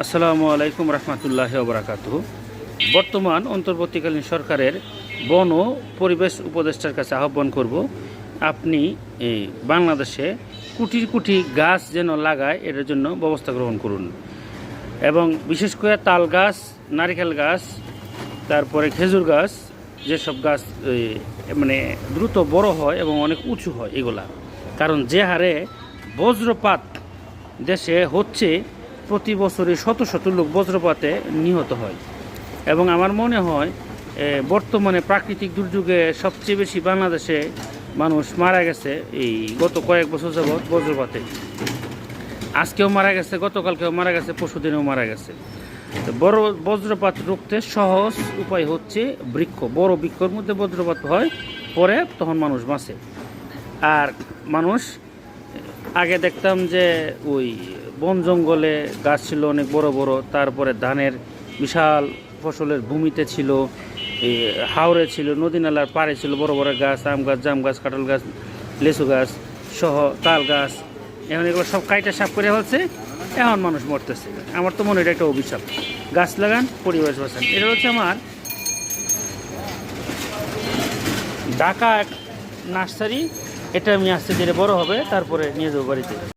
আসসালামু আলাইকুম রহমতুল্লাহি ওয়া বারাকাতুহু। বর্তমান অন্তর্বর্তীকালীন সরকারের বন ও পরিবেশ উপদেষ্টার কাছে আহ্বান করব, আপনি বাংলাদেশে কোটি কোটি গাছ যেন লাগায় এটার জন্য ব্যবস্থা গ্রহণ করুন। এবং বিশেষ করে তাল গাছ, নারিকেল গাছ, তারপরে খেজুর গাছ, যেসব গাছ মানে দ্রুত বড় হয় এবং অনেক উঁচু হয় এগুলা। কারণ যে হারে বজ্রপাত দেশে হচ্ছে, প্রতি বছরই শত শত লোক বজ্রপাতে নিহত হয়। এবং আমার মনে হয় বর্তমানে প্রাকৃতিক দুর্যোগে সবচেয়ে বেশি বাংলাদেশে মানুষ মারা গেছে এই গত কয়েক বছর যাবৎ বজ্রপাতে। আজকেও মারা গেছে, গতকালকেও মারা গেছে, পরশুদিনেও মারা গেছে। তো বড় বজ্রপাত রুখতে সহজ উপায় হচ্ছে বৃক্ষ। বড় বৃক্ষর মধ্যে বজ্রপাত হয়, পরে তখন মানুষ বাঁচে। আর মানুষ আগে দেখতাম যে ওই বন জঙ্গলে গাছ ছিল অনেক বড় বড়, তারপরে ধানের বিশাল ফসলের ভূমিতে ছিল, হাওরে ছিল, নদী নালার পাড়ে ছিল বড় বড় গাছ, আম গাছ, জাম গাছ, কাঁঠাল গাছ, লেচু গাছ সহ তাল গাছ। এখন এগুলো সব কাইটা সাফ করে হচ্ছে, এখন মানুষ মরতেছে। আমার তো মনে হয় এটা একটা অভিশাপ। গাছ লাগান, পরিবেশ বাঁচান, এটা হচ্ছে আমার ঢাকা নার্সারি। এটা আমি আসতে ধীরে বড় হবে, তারপরে নিয়ে যাবো বাড়িতে।